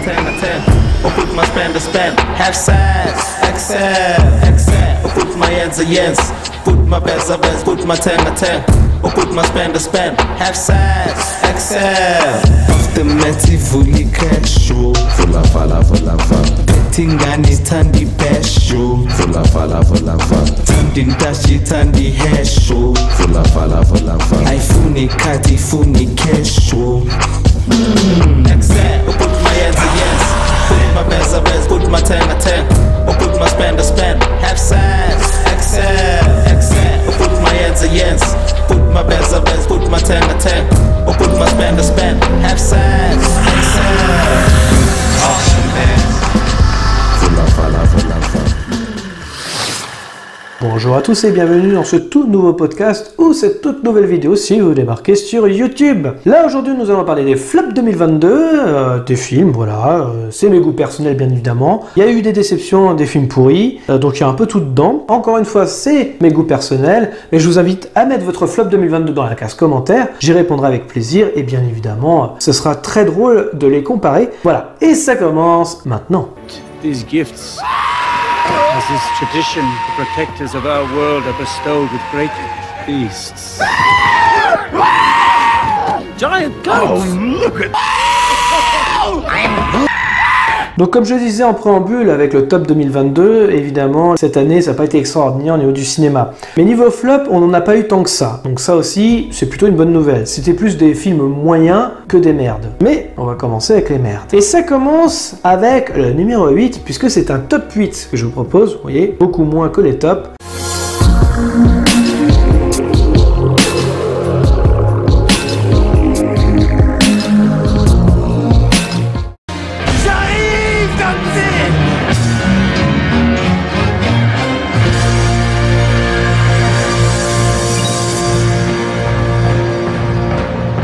Or put my spend to spend. Half size, excel. Or put my ends a yens. Put my best a best. Put my 10 a 10. Or put my spend to spend. Half size, excel. Ultimately fully casual. Full of Tingani tandi besho. Full of Tandin dashi tandi hesho. Full of I funi kati funi kesho. Excel. Or put my ends a yes. Put my best a best. Put my 10 a 10. Or put my spend a spend. Half size, excel. Or put my ends a yes. Put my best a best. Put my 10 a 10. Or put my spend a spend. Half size, excel. Awesome man. Bonjour à tous et bienvenue dans ce tout nouveau podcast ou cette toute nouvelle vidéo si vous débarquez sur YouTube. Là aujourd'hui nous allons parler des flops 2022, des films, voilà, c'est mes goûts personnels bien évidemment. Il y a eu des déceptions, des films pourris, donc il y a un peu tout dedans. Encore une fois c'est mes goûts personnels, mais je vous invite à mettre votre flop 2022 dans la case commentaire, j'y répondrai avec plaisir et bien évidemment ce sera très drôle de les comparer. Voilà, et ça commence maintenant. These gifts, as is tradition, the protectors of our world are bestowed with great feasts. Giant goats! Oh, look at... Donc comme je disais en préambule avec le top 2022, évidemment cette année ça n'a pas été extraordinaire au niveau du cinéma. Mais niveau flop, on n'en a pas eu tant que ça. Donc ça aussi, c'est plutôt une bonne nouvelle. C'était plus des films moyens que des merdes. Mais on va commencer avec les merdes. Et ça commence avec le numéro 8, puisque c'est un top 8 que je vous propose, vous voyez, beaucoup moins que les tops.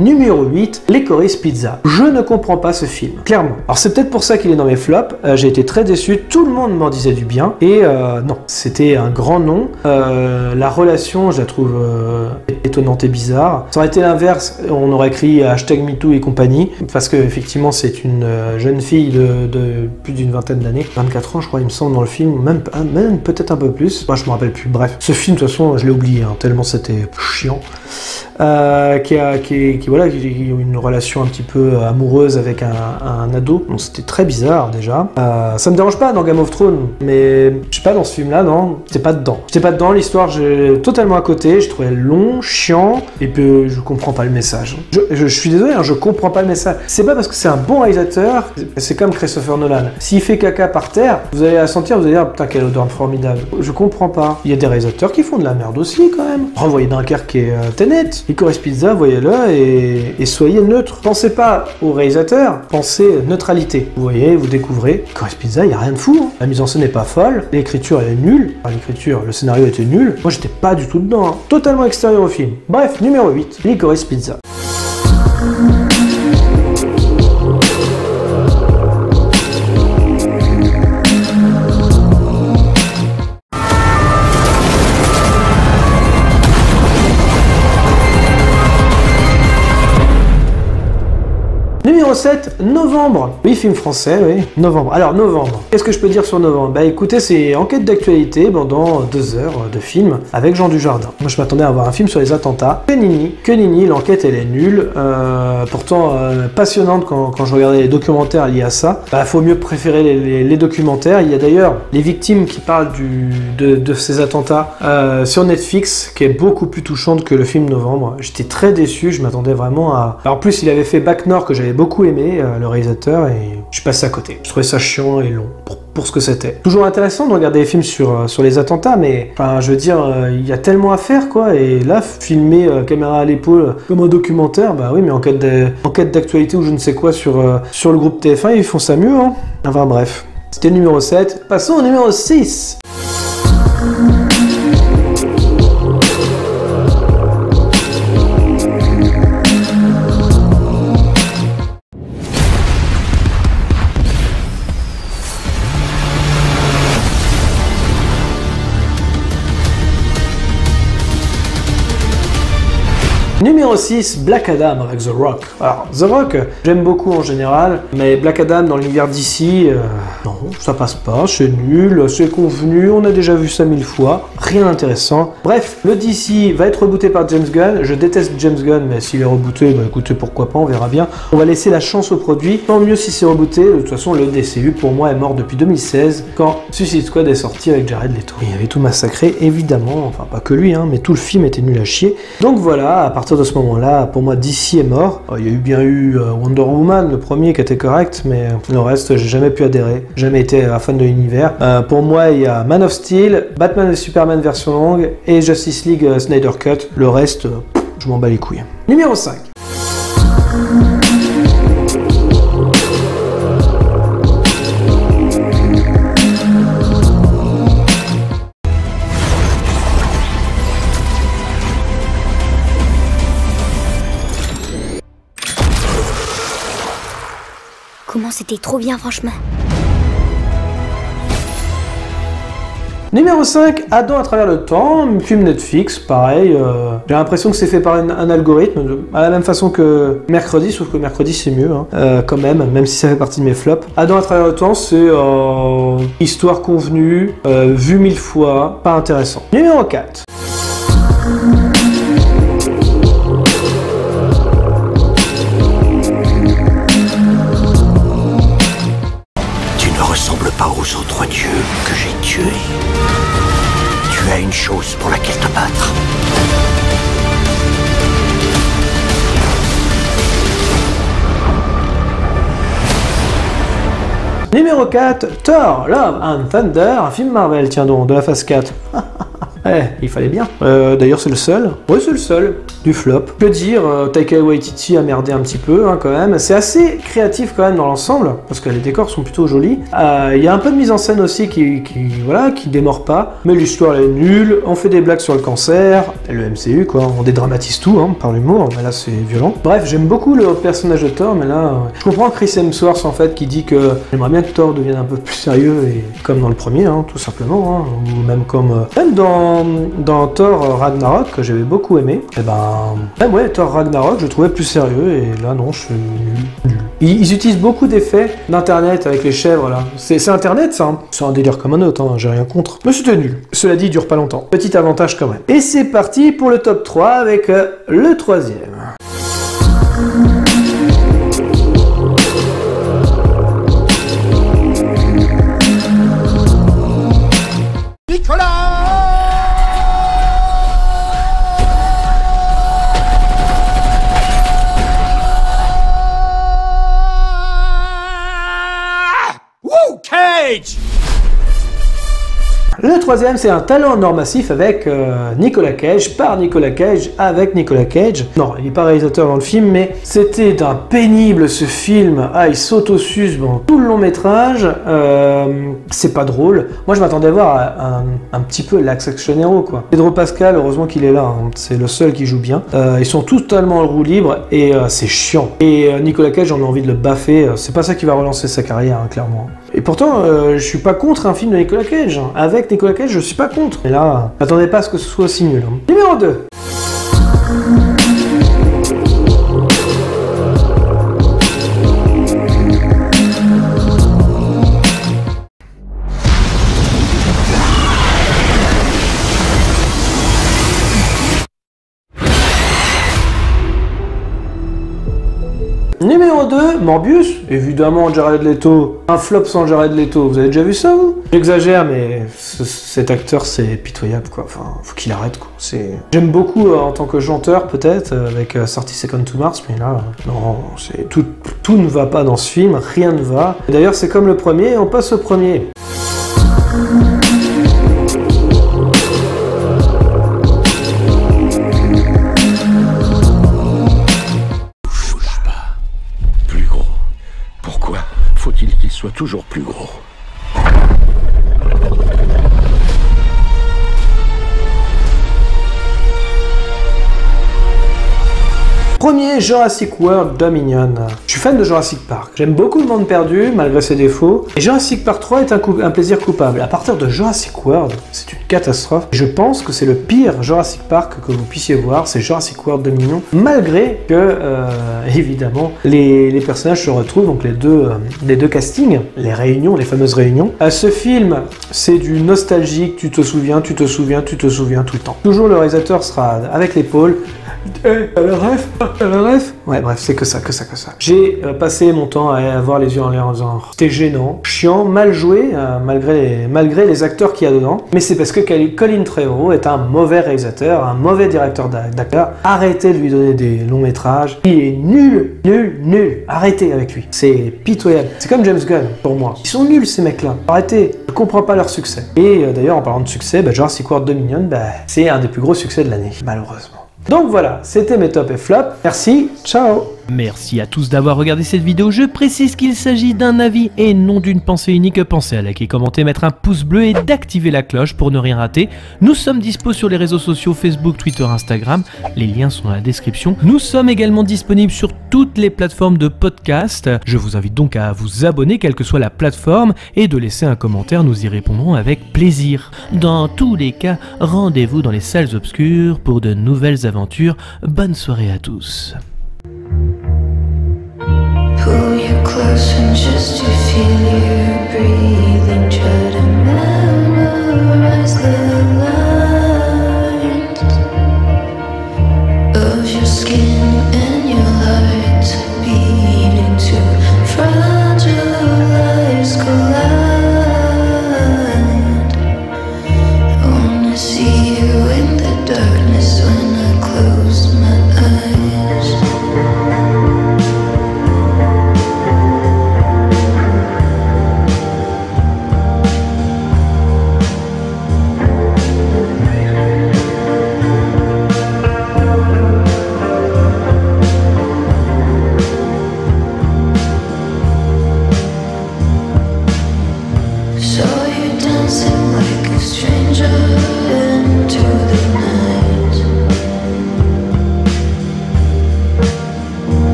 Numéro 8, Licorice Pizza. Je ne comprends pas ce film, clairement. Alors c'est peut-être pour ça qu'il est dans mes flops, j'ai été très déçu, tout le monde m'en disait du bien, et non, c'était un grand nom. La relation, je la trouve étonnante et bizarre. Ça aurait été l'inverse, on aurait écrit #MeToo et compagnie, parce que effectivement c'est une jeune fille de plus d'une vingtaine d'années, 24 ans je crois il me semble dans le film, même peut-être un peu plus, moi je me rappelle plus, bref. Ce film de toute façon je l'ai oublié, hein, tellement c'était chiant. Qui a une relation un petit peu amoureuse avec un ado, donc c'était très bizarre déjà. Ça me dérange pas dans Game of Thrones, mais je sais pas, dans ce film là, non, j'étais pas dedans, l'histoire j'ai totalement à côté, je trouvais long, chiant, et puis je comprends pas le message. Je suis désolé, hein, je comprends pas le message. C'est pas parce que c'est un bon réalisateur, c'est comme Christopher Nolan. S'il fait caca par terre, vous allez la sentir, vous allez dire putain quelle odeur formidable. Je comprends pas. Il y a des réalisateurs qui font de la merde aussi quand même. Renvoyez Dunkerque et Tenet. Licorice Pizza, voyez-le et soyez neutre. Pensez pas au réalisateur, pensez neutralité. Vous voyez, vous découvrez. Licorice Pizza, il n'y a rien de fou. Hein. La mise en scène n'est pas folle, l'écriture elle est nulle. Enfin, le scénario était nul. Moi j'étais pas du tout dedans. Hein. Totalement extérieur au film. Bref, numéro 8, Licorice Pizza. Numéro 7, Novembre. Oui, film français, oui. Novembre. Alors, Novembre. Qu'est-ce que je peux dire sur Novembre? Bah écoutez, c'est enquête d'actualité pendant 2 heures de film avec Jean Dujardin. Moi, je m'attendais à avoir un film sur les attentats. Que nenni, l'enquête, elle est nulle. Pourtant, passionnante quand je regardais les documentaires liés à ça. Bah, faut mieux préférer les documentaires. Il y a d'ailleurs les victimes qui parlent de ces attentats sur Netflix, qui est beaucoup plus touchante que le film Novembre. J'étais très déçu, je m'attendais vraiment à... Alors, en plus, il avait fait Bac Nord, que j'avais beaucoup aimé, le réalisateur, et je suis passé à côté. Je trouvais ça chiant et long pour ce que c'était. Toujours intéressant de regarder des films sur les attentats, mais enfin, je veux dire, il y a tellement à faire, quoi, et là, filmer caméra à l'épaule comme un documentaire, bah oui, mais enquête d'actualité ou je ne sais quoi sur le groupe TF1, ils font ça mieux, hein. Enfin bref, c'était le numéro 7. Passons au numéro 6. Numéro Numéro 6, Black Adam avec The Rock. Alors, The Rock, j'aime beaucoup en général, mais Black Adam dans l'univers d'ici, non, ça passe pas, c'est nul, c'est convenu, on a déjà vu ça 1000 fois, rien d'intéressant. Bref, le DC va être rebooté par James Gunn, je déteste James Gunn, mais s'il est rebooté, bah écoutez, pourquoi pas, on verra bien. On va laisser la chance au produit, tant mieux si c'est rebooté, de toute façon le DCU pour moi est mort depuis 2016, quand Suicide Squad est sorti avec Jared Leto. Il avait tout massacré, évidemment, enfin pas que lui, hein, mais tout le film était nul à chier. Donc voilà, à partir de ce moment-là, pour moi DC est mort. Il y a bien eu Wonder Woman, le premier qui était correct, mais le reste, j'ai jamais pu adhérer, jamais été fan de l'univers. Pour moi, il y a Man of Steel, Batman et Superman version longue, et Justice League Snyder Cut. Le reste, je m'en bats les couilles. Numéro 5. Comment c'était trop bien, franchement. Numéro 5, Adam à travers le temps, film Netflix, pareil, j'ai l'impression que c'est fait par un algorithme, à la même façon que Mercredi, sauf que Mercredi c'est mieux, hein, quand même si ça fait partie de mes flops. Adam à travers le temps, c'est histoire convenue, vue 1000 fois, pas intéressant. Numéro 4. Pas aux autres dieux que j'ai tués. Tu as une chose pour laquelle te battre. Numéro 4, Thor, Love and Thunder, un film Marvel, tiens donc, de la phase 4. Il fallait bien. D'ailleurs, c'est le seul. Oui, c'est le seul du flop. Que dire, Taika Waititi a merdé un petit peu, hein, quand même. C'est assez créatif quand même dans l'ensemble, parce que les décors sont plutôt jolis. Il y a un peu de mise en scène aussi qui démord pas. Mais l'histoire elle est nulle. On fait des blagues sur le cancer. Le MCU, quoi. On dédramatise tout, hein, par l'humour. Mais là, c'est violent. Bref, j'aime beaucoup le personnage de Thor, mais là, je comprends Chris Hemsworth en fait qui dit que j'aimerais bien que Thor devienne un peu plus sérieux et comme dans le premier, hein, tout simplement, hein, ou même comme même dans Thor Ragnarok que j'avais beaucoup aimé. Et même ouais, Thor Ragnarok, je le trouvais plus sérieux et là non, je suis nul. Ils utilisent beaucoup d'effets d'internet avec les chèvres là. C'est internet ça, hein. C'est un délire comme un autre, hein, j'ai rien contre. Mais c'était nul. Cela dit, il dure pas longtemps. Petit avantage quand même. Et c'est parti pour le top 3 avec le troisième. Le troisième, c'est un talent en or massif avec Nicolas Cage, par Nicolas Cage, avec Nicolas Cage. Non, il n'est pas réalisateur dans le film, mais c'était d'un pénible ce film. Ah, il s'auto-suce bon, tout le long métrage. C'est pas drôle. Moi, je m'attendais à voir un petit peu l'action héros, quoi. Pedro Pascal, heureusement qu'il est là. Hein. C'est le seul qui joue bien. Ils sont totalement en roue libre et c'est chiant. Et Nicolas Cage, j'en ai envie de le baffer. C'est pas ça qui va relancer sa carrière, hein, clairement. Et pourtant, je suis pas contre un film de Nicolas Cage. Hein. Avec Nicolas Cage, je suis pas contre. Mais là, m'attendez pas à ce que ce soit aussi nul. Hein. Numéro 2. Numéro 2, Morbius, évidemment Jared Leto, un flop sans Jared Leto, vous avez déjà vu ça vous? J'exagère mais cet acteur c'est pitoyable quoi, enfin faut qu'il arrête quoi, J'aime beaucoup en tant que chanteur peut-être, avec 30 Seconds to Mars, mais là, non, tout ne va pas dans ce film, rien ne va. D'ailleurs c'est comme le premier, on passe au premier. Faut-il qu'il soit toujours plus gros? Premier, Jurassic World Dominion. Je suis fan de Jurassic Park. J'aime beaucoup Le Monde Perdu, malgré ses défauts. Et Jurassic Park 3 est un plaisir coupable. À partir de Jurassic World, c'est une catastrophe. Je pense que c'est le pire Jurassic Park que vous puissiez voir, c'est Jurassic World Dominion, malgré que, évidemment, les personnages se retrouvent, donc les deux castings, les réunions, les fameuses réunions. Ce film, c'est du nostalgique, tu te souviens tout le temps. Toujours le réalisateur sera avec l'épaule. Le ref. Ouais, bref, c'est que ça. J'ai passé mon temps à avoir les yeux en l'air en disant c'était gênant, chiant, mal joué, malgré les acteurs qu'il y a dedans. Mais c'est parce que Colin Trevorrow est un mauvais réalisateur, un mauvais directeur d'acteurs. Arrêtez de lui donner des longs métrages. Il est nul. Arrêtez avec lui. C'est pitoyable. C'est comme James Gunn pour moi. Ils sont nuls ces mecs-là. Arrêtez. Je comprends pas leur succès. Et d'ailleurs, en parlant de succès, Jurassic World Dominion, c'est un des plus gros succès de l'année, malheureusement. Donc voilà, c'était mes top et flops. Merci, ciao. Merci à tous d'avoir regardé cette vidéo. Je précise qu'il s'agit d'un avis et non d'une pensée unique. Pensez à liker, commenter, mettre un pouce bleu et d'activer la cloche pour ne rien rater. Nous sommes dispo sur les réseaux sociaux Facebook, Twitter, Instagram. Les liens sont dans la description. Nous sommes également disponibles sur toutes les plateformes de podcast. Je vous invite donc à vous abonner, quelle que soit la plateforme, et de laisser un commentaire. Nous y répondrons avec plaisir. Dans tous les cas, rendez-vous dans les salles obscures pour de nouvelles aventures. Bonne soirée à tous. Pull you closer just to feel you breathing. Try to memorize the lines of your skin and your heart beating to fragile lives collide. I wanna see you in the darkness when I close my eyes.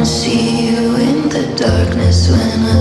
See you in the darkness when I